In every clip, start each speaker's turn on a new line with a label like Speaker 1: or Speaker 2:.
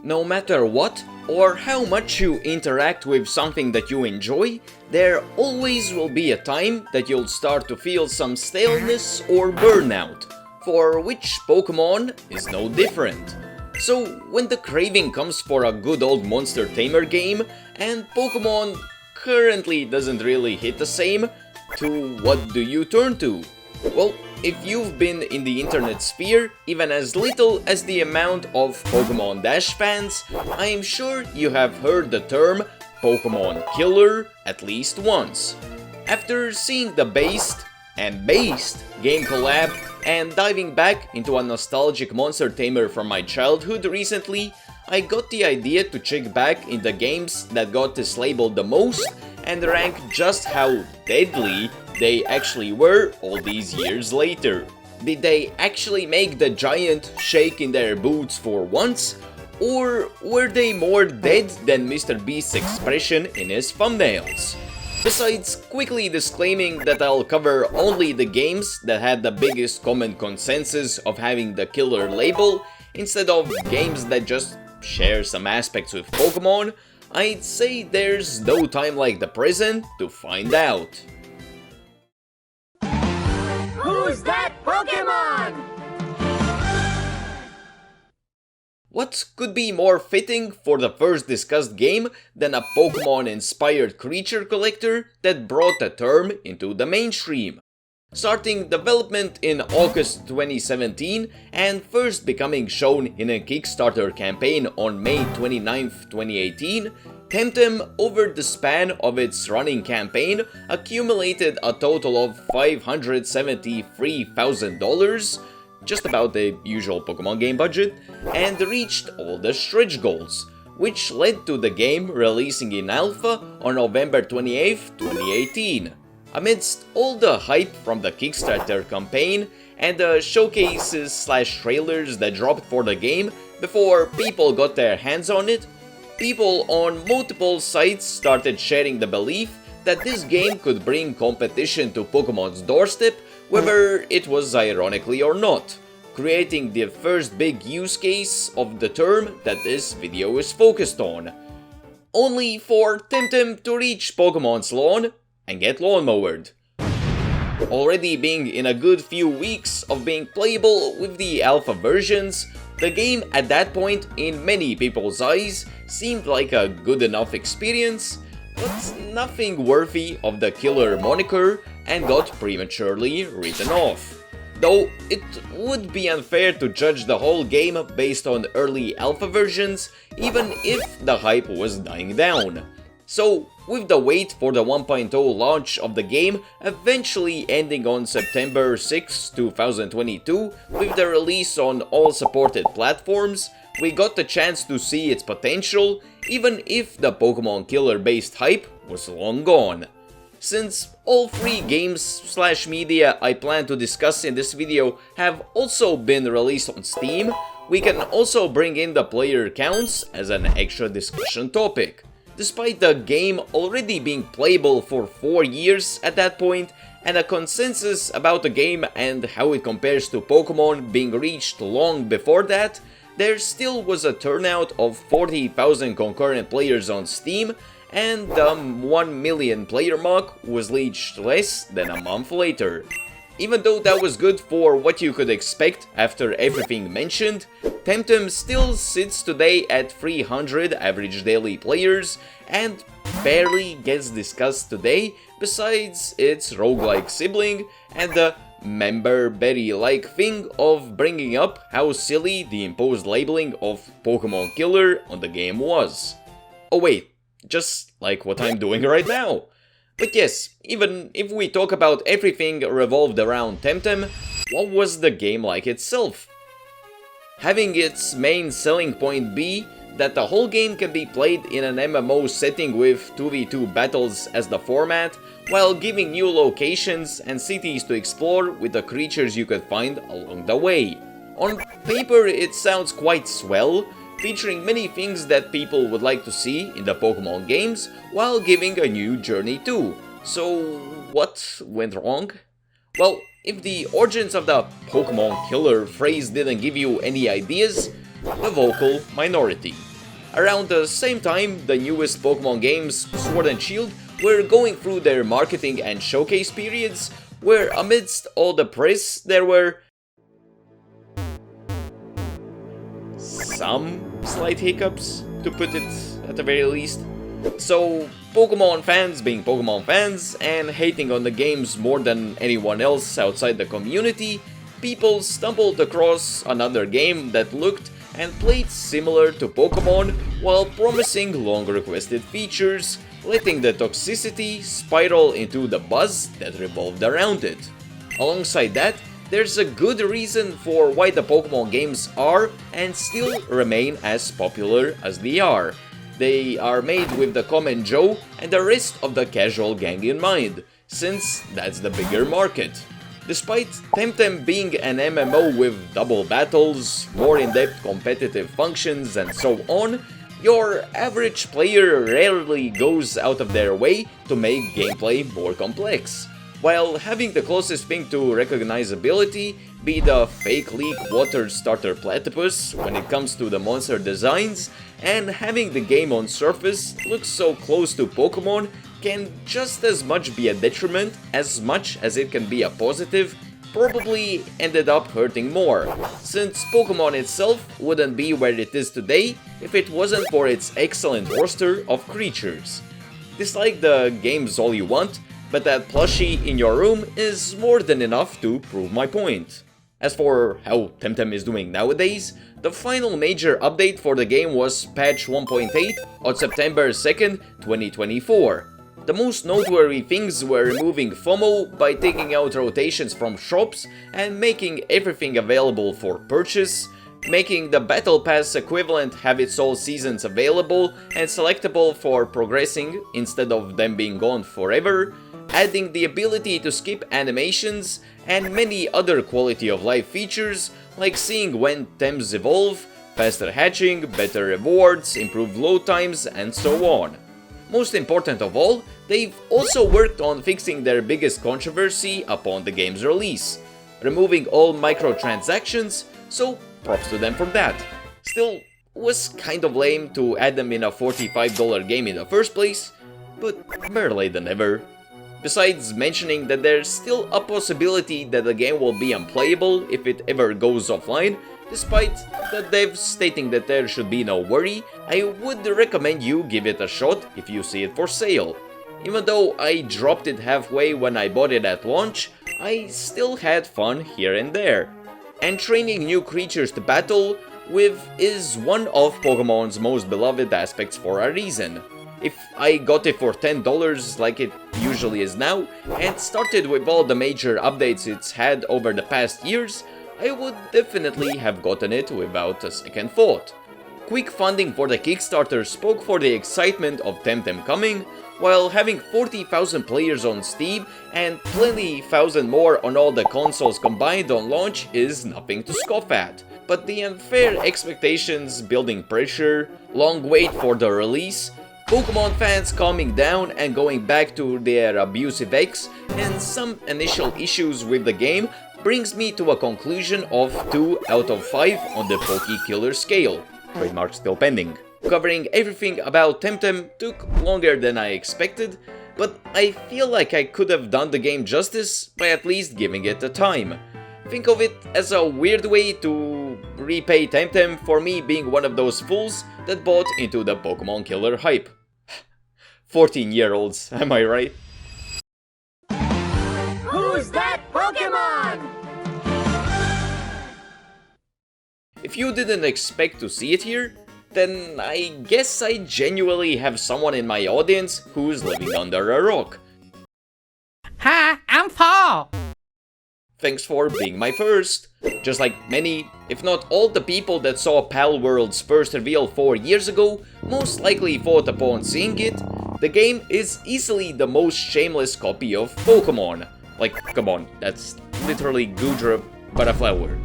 Speaker 1: No matter what, or how much you interact with something that you enjoy, there always will be a time that you'll start to feel some staleness or burnout, for which Pokemon is no different. So when the craving comes for a good old monster tamer game, and Pokemon currently doesn't really hit the same, to what do you turn to? Well, if you've been in the internet sphere even as little as the amount of Pokemon Dash fans, I'm sure you have heard the term Pokemon Killer at least once. After seeing the Based game collab and diving back into a nostalgic monster tamer from my childhood recently, I got the idea to check back in the games that got this label the most and rank just how deadly they actually were all these years later. Did they actually make the giant shake in their boots for once? Or were they more dead than Mr. Beast's expression in his thumbnails? Besides quickly disclaiming that I'll cover only the games that had the biggest common consensus of having the killer label, instead of games that just share some aspects with Pokemon, I'd say there's no time like the present to find out.
Speaker 2: Who's that Pokemon?
Speaker 1: What could be more fitting for the first discussed game than a Pokemon-inspired creature collector that brought the term into the mainstream? Starting development in August 2017 and first becoming shown in a Kickstarter campaign on May 29, 2018, TemTem, over the span of its running campaign, accumulated a total of $573,000, just about the usual Pokemon game budget, and reached all the stretch goals, which led to the game releasing in alpha on November 28, 2018. Amidst all the hype from the Kickstarter campaign and the showcases/trailers that dropped for the game before people got their hands on it, people on multiple sites started sharing the belief that this game could bring competition to Pokemon's doorstep, whether it was ironically or not, creating the first big use case of the term that this video is focused on. Only for TemTem to reach Pokemon's lawn and get lawnmowered. Already being in a good few weeks of being playable with the alpha versions, the game at that point, in many people's eyes, seemed like a good enough experience, but nothing worthy of the killer moniker and got prematurely written off. Though it would be unfair to judge the whole game based on early alpha versions, even if the hype was dying down. So, with the wait for the 1.0 launch of the game eventually ending on September 6, 2022, with the release on all supported platforms, we got the chance to see its potential, even if the Pokemon Killer based hype was long gone. Since all three games/media I plan to discuss in this video have also been released on Steam, we can also bring in the player counts as an extra discussion topic. Despite the game already being playable for 4 years at that point, and a consensus about the game and how it compares to Pokemon being reached long before that, there still was a turnout of 40,000 concurrent players on Steam, and the 1 million player mark was reached less than a month later. Even though that was good for what you could expect after everything mentioned, TemTem still sits today at 300 average daily players and barely gets discussed today, besides its roguelike sibling and the member-berry-like thing of bringing up how silly the imposed labeling of Pokemon Killer on the game was. Oh wait, just like what I'm doing right now. But yes, even if we talk about everything revolved around TemTem, what was the game like itself? Having its main selling point be that the whole game can be played in an MMO setting with 2v2 battles as the format, while giving new locations and cities to explore with the creatures you could find along the way. On paper it sounds quite swell, featuring many things that people would like to see in the Pokemon games, while giving a new journey too. So what went wrong? Well, if the origins of the Pokemon Killer phrase didn't give you any ideas, the vocal minority. Around the same time, the newest Pokemon games, Sword and Shield, were going through their marketing and showcase periods, where amidst all the press there were some slight hiccups, to put it at the very least. So, Pokemon fans being Pokemon fans and hating on the games more than anyone else outside the community, people stumbled across another game that looked and played similar to Pokemon while promising long requested features, letting the toxicity spiral into the buzz that revolved around it. Alongside that, there's a good reason for why the Pokemon games are and still remain as popular as they are. They are made with the common Joe and the rest of the casual gang in mind, since that's the bigger market. Despite TemTem being an MMO with double battles, more in-depth competitive functions and so on, your average player rarely goes out of their way to make gameplay more complex. While having the closest thing to recognizability be the fake leak water starter platypus when it comes to the monster designs, and having the game on surface look so close to Pokemon can just as much be a detriment as much as it can be a positive, probably ended up hurting more, since Pokemon itself wouldn't be where it is today if it wasn't for its excellent roster of creatures. Dislike the games all you want, but that plushie in your room is more than enough to prove my point. As for how TemTem is doing nowadays, the final major update for the game was patch 1.8 on September 2nd, 2024. The most noteworthy things were removing FOMO by taking out rotations from shops and making everything available for purchase, making the Battle Pass equivalent have its all seasons available and selectable for progressing instead of them being gone forever, adding the ability to skip animations, and many other quality of life features like seeing when Tems evolve, faster hatching, better rewards, improved load times, and so on. Most important of all, they've also worked on fixing their biggest controversy upon the game's release, removing all microtransactions, so props to them for that. Still, was kind of lame to add them in a $45 game in the first place, but better late than never. Besides mentioning that there's still a possibility that the game will be unplayable if it ever goes offline, despite the devs stating that there should be no worry, I would recommend you give it a shot if you see it for sale. Even though I dropped it halfway when I bought it at launch, I still had fun here and there. And training new creatures to battle with is one of Pokemon's most beloved aspects for a reason. If I got it for $10 like it usually is now, and started with all the major updates it's had over the past years, I would definitely have gotten it without a second thought. Quick funding for the Kickstarter spoke for the excitement of TemTem coming, while having 40,000 players on Steam and plenty thousand more on all the consoles combined on launch is nothing to scoff at. But the unfair expectations building pressure, long wait for the release, Pokemon fans calming down and going back to their abusive ex, and some initial issues with the game brings me to a conclusion of 2 out of 5 on the Poke Killer scale. Trademark still pending. Covering everything about TemTem took longer than I expected, but I feel like I could have done the game justice by at least giving it a time. Think of it as a weird way to repay TemTem for me being one of those fools that bought into the Pokemon Killer hype. 14-year-olds, am I right?
Speaker 2: Who's that Pokemon?
Speaker 1: If you didn't expect to see it here, then I guess I genuinely have someone in my audience who's living under a rock.
Speaker 3: Hi, I'm Paul.
Speaker 1: Thanks for being my first. Just like many, if not all the people that saw Palworld's first reveal 4 years ago, most likely thought upon seeing it, the game is easily the most shameless copy of Pokemon. Like, come on, that's literally Gudra but a flower.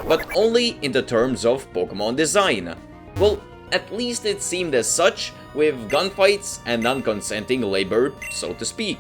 Speaker 1: But only in the terms of Pokemon design. Well, at least it seemed as such, with gunfights and non-consenting labor, so to speak.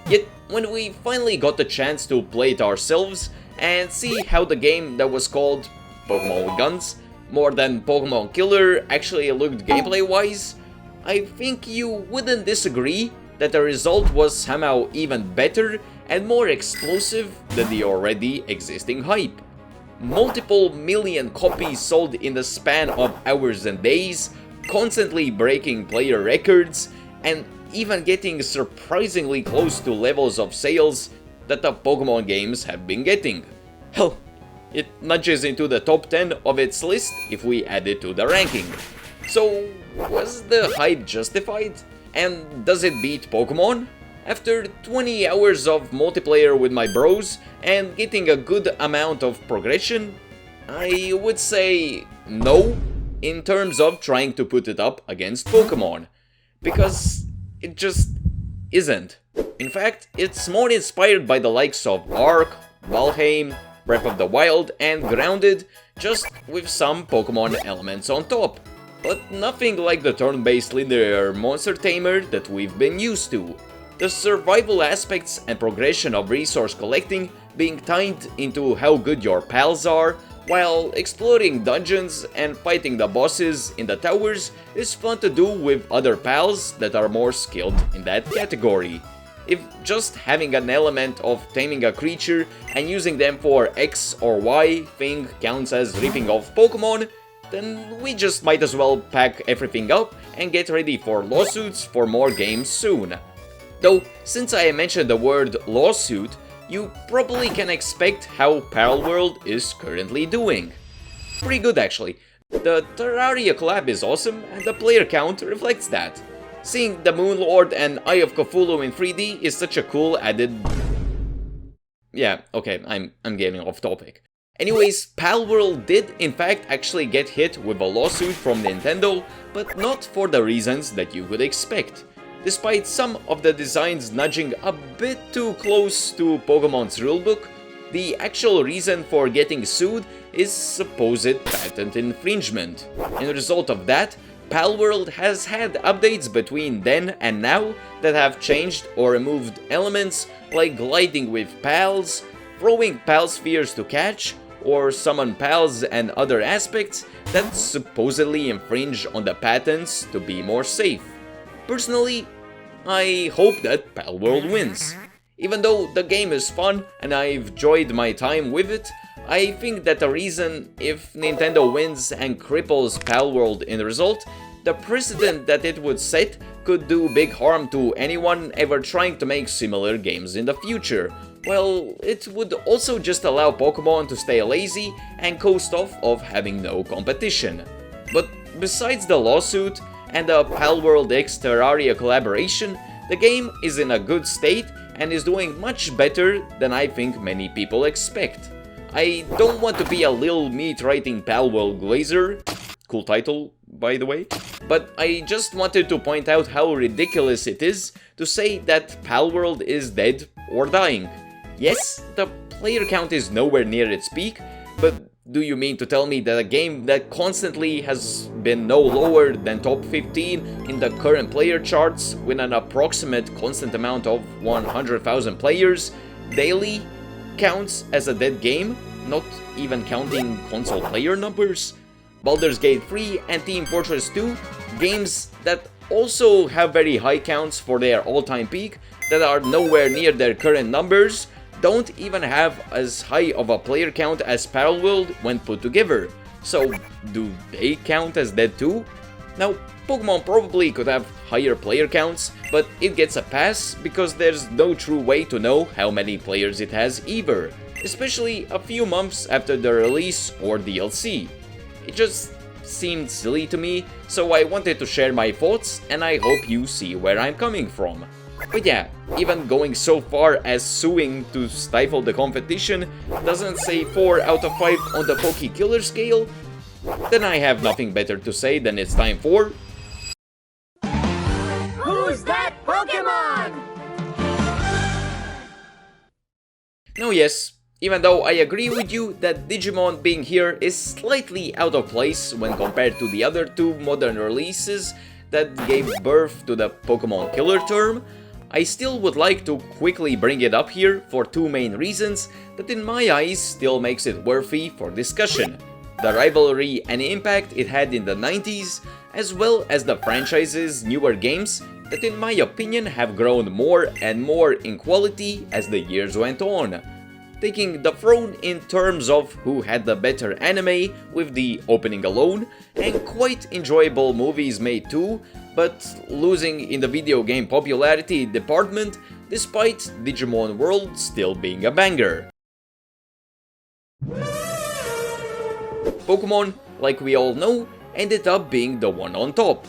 Speaker 1: Yet, when we finally got the chance to play it ourselves and see how the game that was called Pokemon with Guns more than Pokemon Killer actually looked gameplay-wise, I think you wouldn't disagree that the result was somehow even better and more explosive than the already existing hype. Multiple million copies sold in the span of hours and days, constantly breaking player records, and even getting surprisingly close to levels of sales that the Pokemon games have been getting. Hell, it nudges into the top 10 of its list if we add it to the ranking. So, was the hype justified? And does it beat Pokemon? After 20 hours of multiplayer with my bros and getting a good amount of progression, I would say no in terms of trying to put it up against Pokemon, because it just isn't. In fact, it's more inspired by the likes of Ark, Valheim, Breath of the Wild, and Grounded, just with some Pokemon elements on top. But nothing like the turn-based linear monster tamer that we've been used to. The survival aspects and progression of resource collecting being tied into how good your pals are, while exploring dungeons and fighting the bosses in the towers is fun to do with other pals that are more skilled in that category. If just having an element of taming a creature and using them for X or Y thing counts as ripping off Pokemon, then we just might as well pack everything up and get ready for lawsuits for more games soon. Though, since I mentioned the word lawsuit, you probably can expect how Palworld is currently doing. Pretty good actually. The Terraria collab is awesome and the player count reflects that. Seeing the Moon Lord and Eye of Cthulhu in 3D is such a cool added... Yeah, okay, I'm getting off topic. Anyways, Palworld did in fact actually get hit with a lawsuit from Nintendo, but not for the reasons that you would expect. Despite some of the designs nudging a bit too close to Pokemon's rulebook, the actual reason for getting sued is supposed patent infringement. In result of that, Palworld has had updates between then and now that have changed or removed elements like gliding with pals, throwing pal spheres to catch, or summon pals and other aspects that supposedly infringe on the patents to be more safe. Personally, I hope that Palworld wins. Even though the game is fun and I've enjoyed my time with it, I think that the reason if Nintendo wins and cripples Palworld in the result, the precedent that it would set could do big harm to anyone ever trying to make similar games in the future. Well, it would also just allow Pokemon to stay lazy and coast off of having no competition. But besides the lawsuit and the Palworld X Terraria collaboration, the game is in a good state and is doing much better than I think many people expect. I don't want to be a little meat-writing Palworld glazer, cool title by the way, but I just wanted to point out how ridiculous it is to say that Palworld is dead or dying. Yes, the player count is nowhere near its peak, but do you mean to tell me that a game that constantly has been no lower than top 15 in the current player charts with an approximate constant amount of 100,000 players daily counts as a dead game, not even counting console player numbers? Baldur's Gate 3 and Team Fortress 2, games that also have very high counts for their all-time peak, that are nowhere near their current numbers, don't even have as high of a player count as Palworld when put together. So, do they count as dead too? Now, Pokemon probably could have higher player counts, but it gets a pass because there's no true way to know how many players it has either, especially a few months after the release or DLC. It just seemed silly to me, so I wanted to share my thoughts and I hope you see where I'm coming from. But yeah, even going so far as suing to stifle the competition doesn't say 4 out of 5 on the Poke Killer scale, then I have nothing better to say than it's time for...
Speaker 2: Who's that Pokemon?
Speaker 1: Now yes, even though I agree with you that Digimon being here is slightly out of place when compared to the other two modern releases that gave birth to the Pokemon Killer term, I still would like to quickly bring it up here for two main reasons that in my eyes still makes it worthy for discussion. the rivalry and impact it had in the 90s, as well as the franchise's newer games that in my opinion have grown more and more in quality as the years went on, taking the throne in terms of who had the better anime with the opening alone, and quite enjoyable movies made too, but losing in the video game popularity department despite Digimon World still being a banger. Pokemon, like we all know, ended up being the one on top.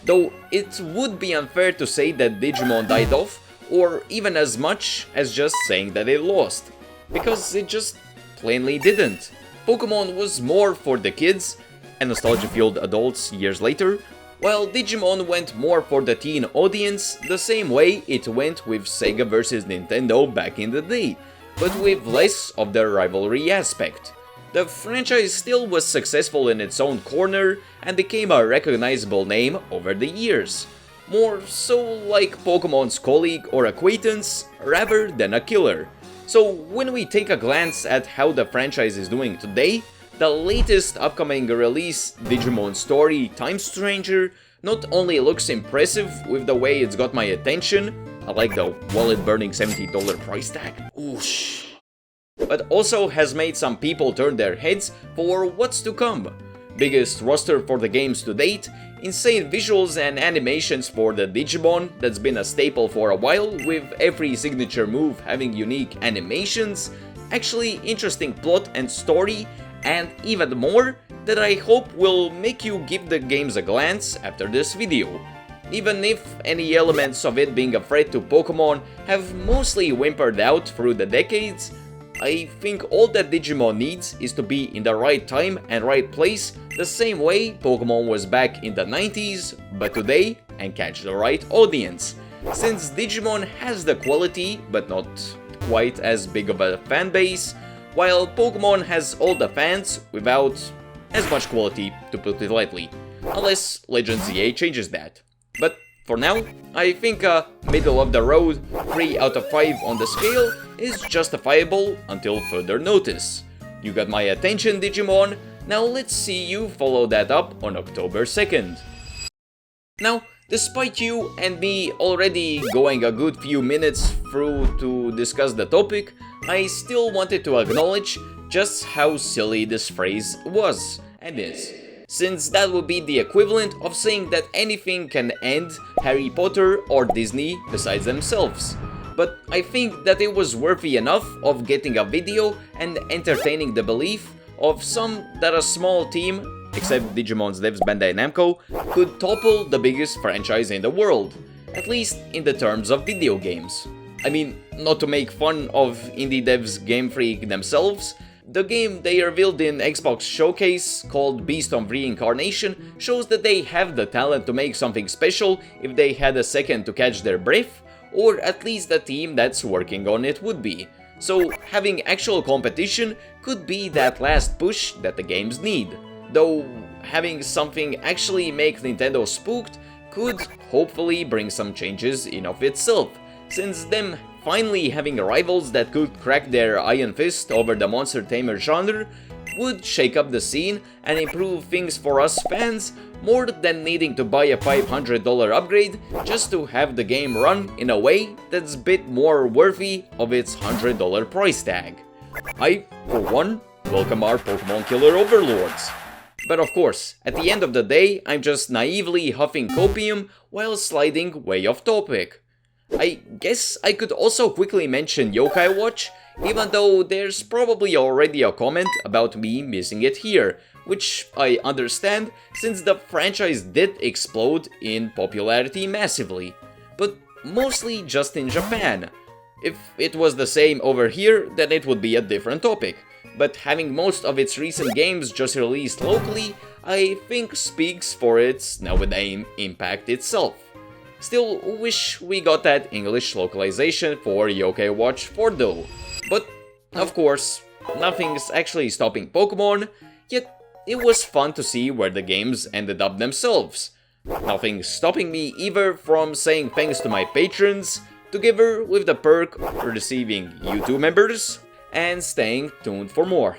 Speaker 1: Though it would be unfair to say that Digimon died off, or even as much as just saying that it lost, because it just plainly didn't. Pokemon was more for the kids and nostalgia-fueled adults years later, while Digimon went more for the teen audience the same way it went with Sega vs Nintendo back in the day, but with less of the rivalry aspect. The franchise still was successful in its own corner and became a recognizable name over the years, more so like Pokemon's colleague or acquaintance rather than a killer. So when we take a glance at how the franchise is doing today, the latest upcoming release, Digimon Story Time Stranger, not only looks impressive with the way it's got my attention, I like the wallet-burning $70 price tag, oosh, but also has made some people turn their heads for what's to come. Biggest roster for the games to date, insane visuals and animations for the Digimon that's been a staple for a while, with every signature move having unique animations, actually interesting plot and story, and even more that I hope will make you give the games a glance after this video. Even if any elements of it being a threat to Pokemon have mostly whimpered out through the decades, I think all that Digimon needs is to be in the right time and right place, the same way Pokemon was back in the 90s, but today, and catch the right audience. Since Digimon has the quality, but not quite as big of a fan base, while Pokemon has all the fans without as much quality, to put it lightly, unless Legend ZA changes that. But for now, I think a middle of the road 3 out of 5 on the scale is justifiable until further notice. You got my attention, Digimon, now let's see you follow that up on October 2nd. Now, despite you and me already going a good few minutes through to discuss the topic, I still wanted to acknowledge just how silly this phrase was and is, since that would be the equivalent of saying that anything can end Harry Potter or Disney besides themselves. But I think that it was worthy enough of getting a video and entertaining the belief of some that a small team, except Digimon's devs Bandai Namco, could topple the biggest franchise in the world, at least in the terms of video games. I mean, not to make fun of indie devs Game Freak themselves, the game they revealed in Xbox Showcase, called Beast of Reincarnation, shows that they have the talent to make something special if they had a second to catch their breath, or at least the team that's working on it would be. So having actual competition could be that last push that the games need. Though having something actually make Nintendo spooked could hopefully bring some changes in of itself, since them finally having rivals that could crack their iron fist over the monster tamer genre would shake up the scene and improve things for us fans more than needing to buy a $500 upgrade just to have the game run in a way that's a bit more worthy of its $100 price tag. I, for one, welcome our Pokemon killer overlords. But of course, at the end of the day, I'm just naively huffing copium while sliding way off topic. I guess I could also quickly mention Yokai Watch, even though there's probably already a comment about me missing it here, which I understand since the franchise did explode in popularity massively, but mostly just in Japan. If it was the same over here, then it would be a different topic, but having most of its recent games just released locally, I think speaks for its nowadays impact itself. Still wish we got that English localization for Yokai Watch 4 though. But, of course, nothing's actually stopping Pokemon, yet it was fun to see where the games ended up themselves. Nothing's stopping me either from saying thanks to my patrons, together with the perk of receiving YouTube members, and staying tuned for more.